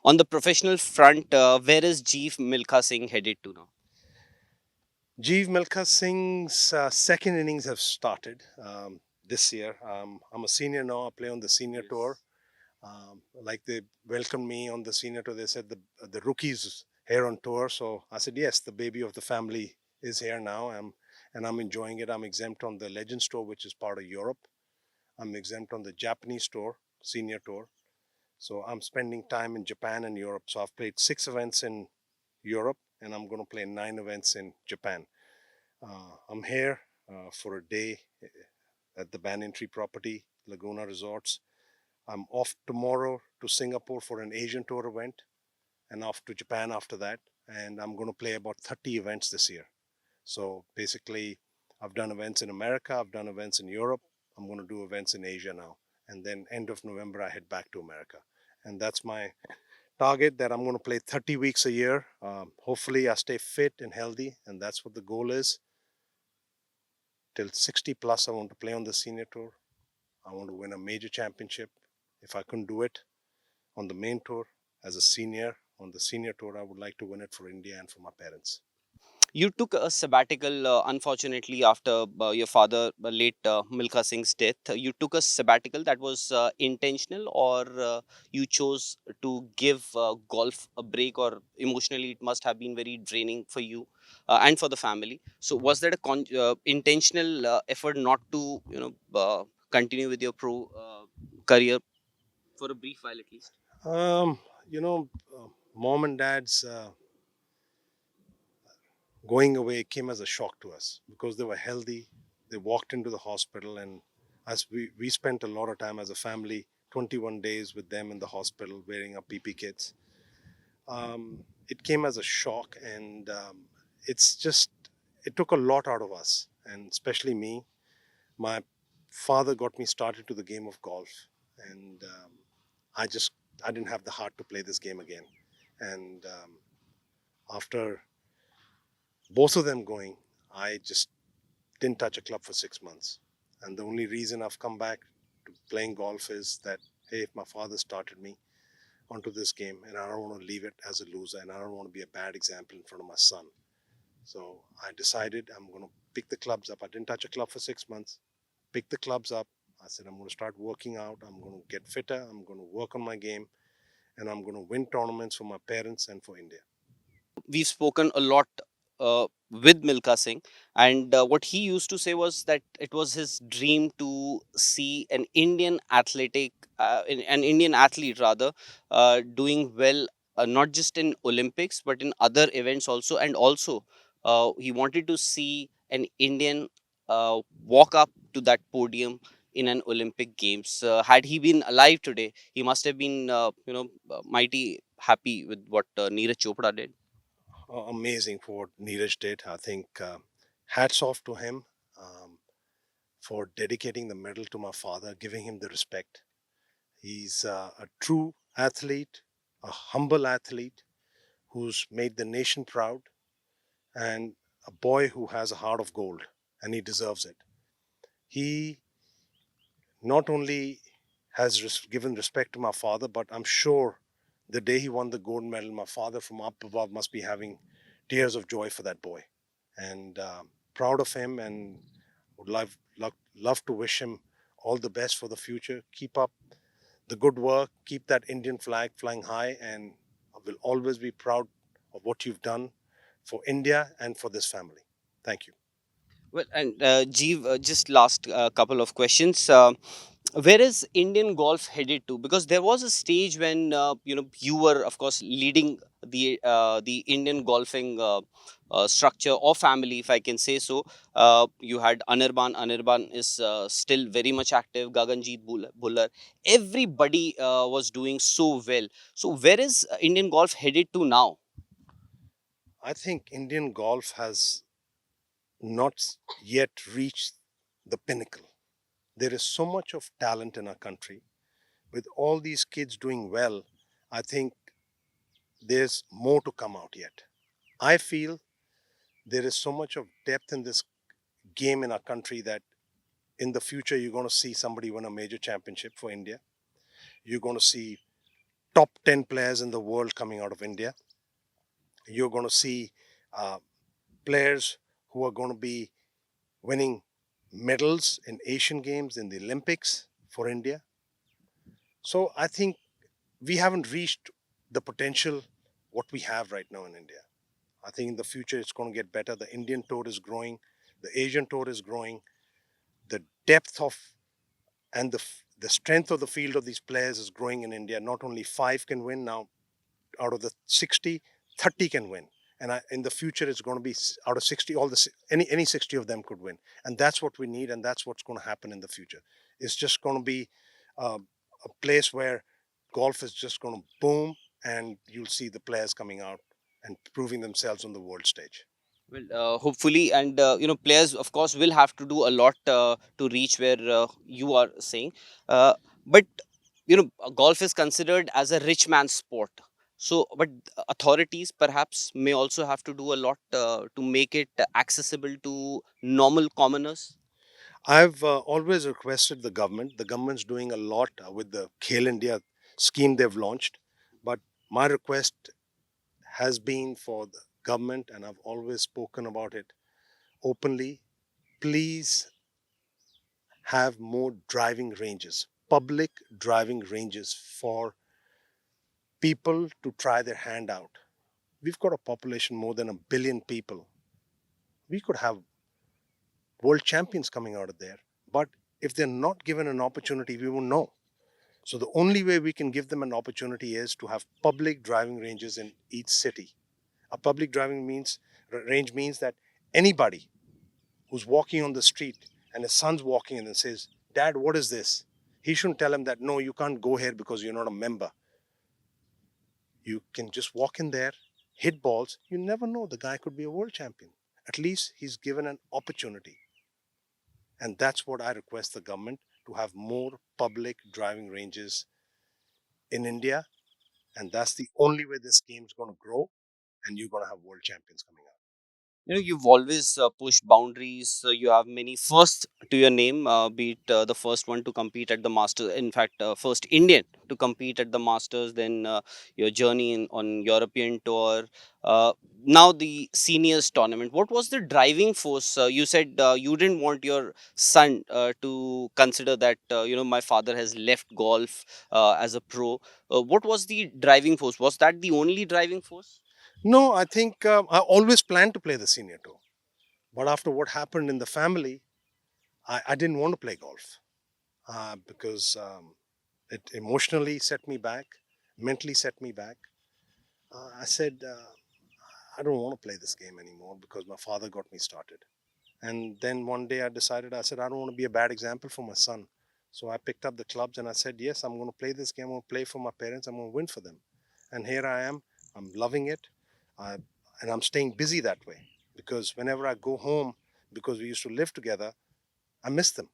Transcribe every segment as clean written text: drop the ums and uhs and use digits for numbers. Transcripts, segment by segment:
On the professional front, where is Jeev Milkha Singh headed to now? Jeev Milkha Singh's second innings have started this year. I'm a senior now. I play on the senior tour. Like they welcomed me on the senior tour, they said the rookies here on tour. So I said yes, the baby of the family is here now. And I'm enjoying it. I'm exempt on the Legends tour, which is part of Europe. I'm exempt on the Japanese tour, senior tour. So I'm spending time in Japan and Europe. So I've played 6 events in Europe, and I'm going to play 9 events in Japan. I'm here for a day at the Banyan Tree property, Laguna Resorts. I'm off tomorrow to Singapore for an Asian tour event and off to Japan after that. And I'm going to play about 30 events this year. So basically, I've done events in America, I've done events in Europe. I'm going to do events in Asia now. And then end of November, I head back to America. And that's my target, that I'm going to play 30 weeks a year. Hopefully, I stay fit and healthy. And that's what the goal is. Till 60 plus, I want to play on the senior tour. I want to win a major championship. If I couldn't do it on the main tour as a senior, on the senior tour, I would like to win it for India and for my parents. You took a sabbatical, unfortunately, after your father, late Milkha Singh's death. You took a sabbatical that was intentional, or you chose to give golf a break, or emotionally, it must have been very draining for you and for the family. So, was that a intentional effort not to, continue with your pro career for a brief while at least? Um, Mom and dad's going away came as a shock to us because they were healthy. They walked into the hospital, and as we spent a lot of time as a family, 21 days with them in the hospital wearing our PP kits. It came as a shock, and it's just, it took a lot out of us, and especially me. My father got me started to the game of golf, and I just, I didn't have the heart to play this game again. And after both of them going, I just didn't touch a club for 6 months. And the only reason I've come back to playing golf is that, hey, if my father started me onto this game, and I don't want to leave it as a loser, and I don't want to be a bad example in front of my son. So I decided I'm going to pick the clubs up. I didn't touch a club for 6 months. Pick the clubs up. I said, I'm going to start working out. I'm going to get fitter. I'm going to work on my game, and I'm going to win tournaments for my parents and for India. We've spoken a lot with Milkha Singh, and what he used to say was that it was his dream to see an Indian athlete rather, doing well, not just in Olympics but in other events also, and also he wanted to see an Indian walk up to that podium in an Olympic Games. Had he been alive today, he must have been, mighty happy with what Neeraj Chopra did. Amazing for what Neeraj did. I think hats off to him for dedicating the medal to my father, giving him the respect. He's a true athlete, a humble athlete who's made the nation proud, and a boy who has a heart of gold, and he deserves it. He not only has given respect to my father, but I'm sure the day he won the gold medal, my father from up above must be having tears of joy for that boy. And proud of him, and would love to wish him all the best for the future. Keep up the good work, keep that Indian flag flying high, and I will always be proud of what you've done for India and for this family. Thank you. Well, and Jeev, just last couple of questions. Where is Indian golf headed to? Because there was a stage when you were, of course, leading the Indian golfing structure or family, if I can say so. You had Anirban. Anirban is still very much active. Gaganjeet Bhullar. Everybody was doing so well. So where is Indian golf headed to now? I think Indian golf has not yet reached the pinnacle. There is so much of talent in our country. With all these kids doing well, I think there's more to come out yet. I feel there is so much of depth in this game in our country that in the future you're going to see somebody win a major championship for India. You're going to see top 10 players in the world coming out of India. You're going to see uh, players who are going to be winning medals in Asian Games, in the Olympics for India. So I think we haven't reached the potential what we have right now in India. I think in the future it's going to get better. The Indian tour is growing, the Asian tour is growing, the depth of and the strength of the field of these players is growing in India. Not only five can win now, out of the 60, 30 can win. And in the future, it's going to be out of 60, any 60 of them could win. And that's what we need, and that's what's going to happen in the future. It's just going to be uh, a place where golf is just going to boom, and you'll see the players coming out and proving themselves on the world stage. Well, hopefully, and players, of course, will have to do a lot to reach where you are saying. But golf is considered as a rich man's sport. So, but authorities perhaps may also have to do a lot to make it accessible to normal commoners. I've always requested the government. The government's doing a lot with the Khel India scheme they've launched. But my request has been for the government, and I've always spoken about it openly. Please have more driving ranges, public driving ranges for people to try their hand out. We've got a population more than 1 billion people. We could have world champions coming out of there. But if they're not given an opportunity, we won't know. So the only way we can give them an opportunity is to have public driving ranges in each city. A public driving range means that anybody who's walking on the street and his son's walking in and says, "Dad, what is this?" He shouldn't tell him that, "No, you can't go here because you're not a member." You can just walk in there, hit balls. You never know. The guy could be a world champion. At least he's given an opportunity. And that's what I request the government to have more public driving ranges in India. And that's the only way this game's going to grow. And you're going to have world champions coming out. You've always pushed boundaries. You have many firsts to your name, be it the first one to compete at the Masters. In fact, first Indian to compete at the Masters. Then your journey on European tour. Now the seniors tournament. What was the driving force? You said you didn't want your son to consider that my father has left golf as a pro. What was the driving force? Was that the only driving force? No, I think I always planned to play the senior tour. But after what happened in the family, I didn't want to play golf because it emotionally set me back, mentally set me back. I said, I don't want to play this game anymore because my father got me started. And then one day I said, I don't want to be a bad example for my son. So I picked up the clubs and I said, yes, I'm going to play this game. I'm going to play for my parents. I'm going to win for them. And here I am. I'm loving it. I, and I'm staying busy that way because whenever I go home, because we used to live together, I miss them.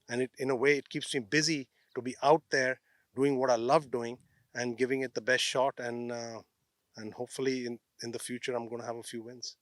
And in a way, it keeps me busy to be out there doing what I love doing and giving it the best shot. And hopefully in the future, I'm going to have a few wins.